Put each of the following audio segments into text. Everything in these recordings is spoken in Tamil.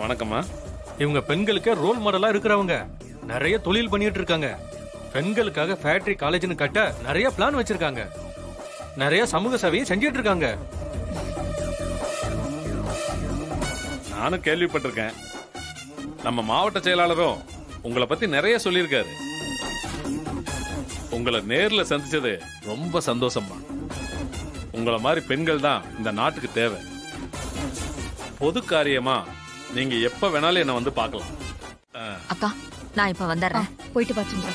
வணக்கம்மா. இவங்க பெண்களுக்கு ரோல் மாடலா இருக்கிறவங்க. நிறைய தொழில் பண்ணிட்டு இருக்காங்க. பெண்களுக்காக ஃபேக்டரி காலேஜ்னு கட்ட நிறைய பிளான் வச்சிருக்காங்க. நிறைய சமூக சேவையை செஞ்சிட்டு இருக்காங்க. நானும் கேள்விப்பட்டிருக்கேன். நம்ம மாவட்ட செயலாளரும் உங்களை பத்தி நிறைய சொல்லியிருக்காரு. உங்களை நேர்ல சந்திச்சது ரொம்ப சந்தோஷமா. உங்களை மாதிரி பெண்கள் தான் இந்த நாட்டுக்கு தேவை. பொது காரியமா நீங்க எப்ப வேணாலும் என்ன வந்து பார்க்கலாம். அக்கா நான் இப்ப வந்துடுறேன். போயிட்டு பாத்துங்க.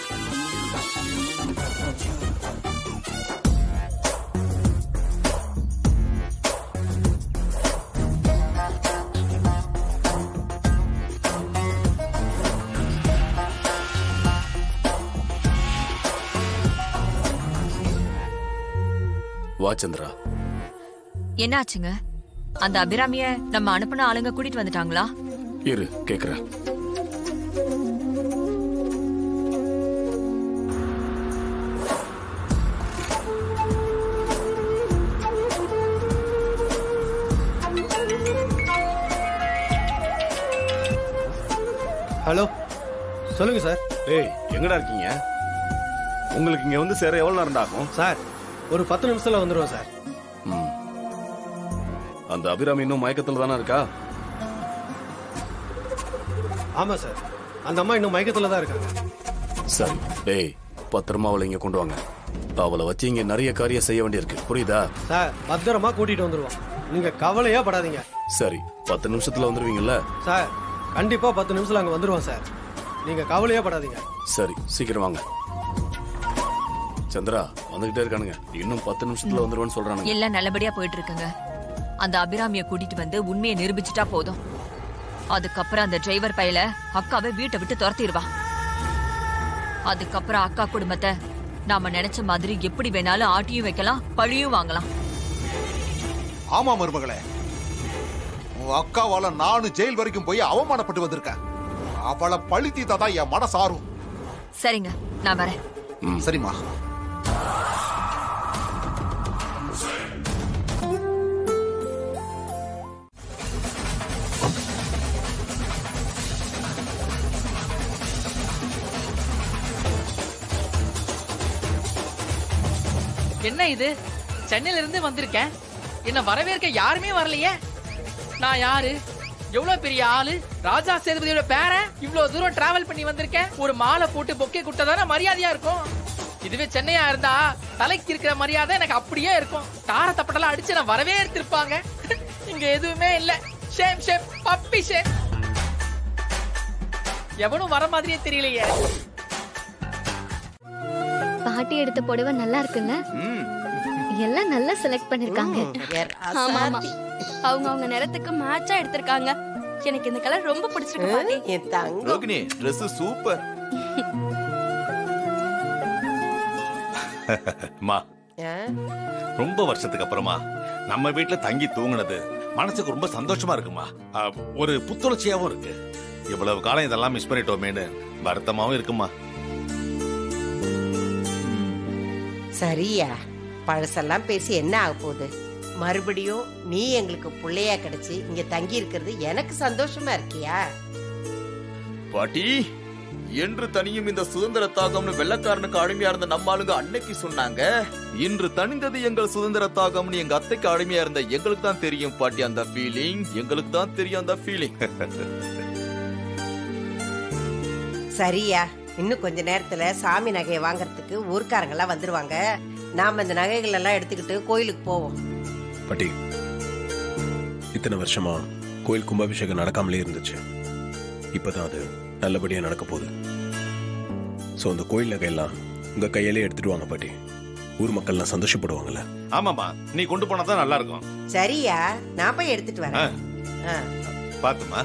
வா சந்திரா. என்ன ஆச்சுங்க? அந்த அபிராமிய நம்ம அனுப்புன ஆளுங்க கூட்டிட்டு வந்துட்டாங்களா? இரு கேக்குறேன். ஹலோ, சொல்லுங்க சார். ஏய், எங்கடா இருக்கீங்க? உங்களுக்கு இங்க வந்து சேர எவ்வளவு நேரம் ஆகும்? சார், ஒரு 10 நிமிஷத்துல வந்துருவோம் சார். அந்த அபிராமி இன்னும் மயக்கத்துல தானே இருக்கா? ஆமா சார், அந்த அம்மா இன்னும் மயக்கத்துல தான் இருக்காங்க. சரி, டேய் பத்திரமா அவளை இங்க கொண்டு வாங்க. அவளை வச்சு இங்க நிறைய காரியம் செய்ய வேண்டியிருக்கு, புரியுதா? சார், பத்திரமா கூட்டிட்டு வந்துருவோம். நீங்க கவலையா படாதீங்க. சரி, 10 நிமிஷத்துல வந்துருவீங்கல்ல? சார், கண்டிப்பா 10 நிமிஷத்துல அங்க வந்துருவோம் சார். நீங்க கவலையா படாதீங்க. சரி, சீக்கிரம் வாங்க. சந்திரா, வந்துகிட்டே இருக்கானுங்க. இன்னும் 10 நிமிஷத்துல வந்துருவேன்னு சொல்றானுங்க. எல்லாம் நல்லபடியா போயிட்டு இருக்குங்க. அந்த அபிராமிய கூட்டிட்டு வந்து உண்மையை நிரூபிச்சுட்டா போதும். அதுக்கப்புறம் அந்த டிரைவர் பையல அக்காவை வீட்டை விட்டு துரத்திடுவா. அதுக்கப்புறம் அக்கா குடும்பத்தை நாம நினைச்ச மாதிரி எப்படி வேணாலும் ஆட்டியும் வைக்கலாம், பழியும் வாங்கலாம். ஆமா மருமகளே, உன் அக்காவால நானும் ஜெயில் வரைக்கும் போய் அவமானப்பட்டு வந்திருக்கேன். அவளை பழி தீத்தாதான் என் மனசாரும். சரிங்க, நான் வரேன். சரிம்மா. என்ன இது? சென்னையில இருந்து வந்திருக்கேன், என்ன வரவேற்க யாருமே வரலையே. நான் யாரு? எவ்வளவு பெரிய ஆளு? ராஜா சேதுபதியோட பேரன். இவ்வளவு தூரம் டிராவல் பண்ணி வந்திருக்கேன். ஒரு மாலை போட்டு பொக்கே கொடுத்ததானே மரியாதையா இருக்கும். இதுவே சென்னையா இருந்தா தலைக்கு இருக்கிற மரியாதை எனக்கு அப்படியே இருக்கும். தார தப்பட்டெல்லாம் அடிச்சு நான் வரவேற்றிருப்பாங்க. இங்க எதுவுமே இல்ல. Shame shame, puppy shame. எவனும் வர மாதிரியே தெரியலையே. பாட்டி எடுத்த புடவை நல்லா இருக்குல்ல? எல்லாம் நல்லா செலக்ட் பண்ணிருக்காங்க. ஆமா ஆமா, அவங்க நிறத்துக்கு மேட்சா எடுத்திருக்காங்க. எனக்கு இந்த கலர் ரொம்ப பிடிச்சிருக்கு பாட்டி. என் தங்கம் ரோகிணி, Dress சூப்பர். அம்மா, ரொம்ப வருஷத்துக்கு அப்புறமா நம்ம வீட்டுல தங்கி தூங்குனது மனசுக்கு ரொம்ப சந்தோஷமா இருக்குமா. ஒரு புத்துணர்ச்சியாவும் இருக்கு. இவ்வளவு காலம் இதெல்லாம் மிஸ் பண்ணிட்டோமேன்னு வருத்தமாவும் இருக்குமா. சரியா, பழசெல்லாம் பேசி என்ன ஆக போகுது? மறுபடியும் நீ எங்களுக்கு பிள்ளையா கிடைச்சு இங்க தங்கி இருக்கிறது எனக்கு சந்தோஷமா இருக்கியா? பாட்டி, என்று தனியும் இந்த சுதந்திர தாகம்னு வெள்ளக்காரனுக்கு அடிமையா இருந்த நம்ம ஆளுங்க அன்னைக்கு சொன்னாங்க. இன்று தனிந்தது எங்கள் சுதந்திர தாகம்னு எங்க அத்தைக்கு அடிமையா இருந்த எங்களுக்கு தான் தெரியும் பாட்டி அந்த ஃபீலிங். எங்களுக்கு தான் தெரியும் அந்த ஃபீலிங். சரியா, இன்னும் கொஞ்ச நேரத்துல சாமி நகையை வாங்கறதுக்கு ஊர்க்காரங்க எல்லாம் வந்துருவாங்க. நாம இந்த நகைகள் எல்லாம் எடுத்துக்கிட்டு கோயிலுக்கு போவோம். பாட்டி, இத்தனை வருஷமா கோயில் கும்பாபிஷேகம் நடக்காமலே இருந்துச்சு. இப்பதான் அது நல்லபடியா நடக்க போகுது. சோ அந்த கோயில் நகையெல்லாம் உங்க கையிலே எடுத்துட்டு வாங்க பாட்டி. ஊர் மக்கள்லாம் சந்தோஷப்படுவாங்கல்ல. ஆமாமா, நீ கொண்டு போனதான் நல்லா இருக்கும். சரியா, நான் போய் எடுத்துட்டு வரேன். பாத்துமா.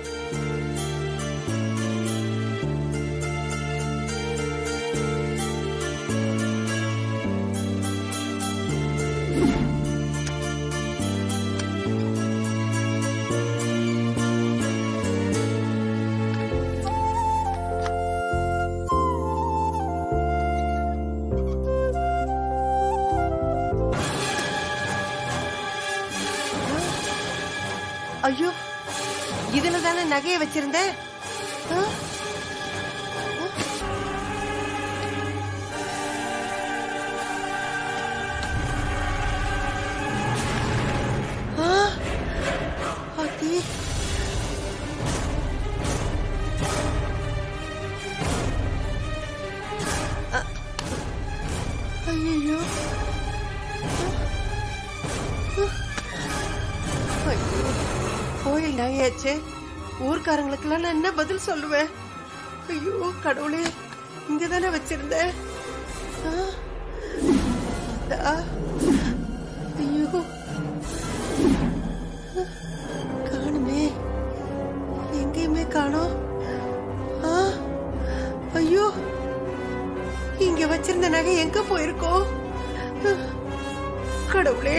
ஐயோ, இதுல தானே நகையை வச்சிருந்தேன். ஐயோ, கோயில் நகையாச்சே, ஊர்க்காரங்களுக்கெல்லாம் நான் என்ன பதில் சொல்லுவேன்? ஐயோ கடவுளே, இங்கதானே வச்சிருந்தேன். ஐயோ காணுமே, எங்கேயுமே காணோம். ஐயோ, இங்க வச்சிருந்த நகை எங்க போயிருக்கோம்? கடவுளே.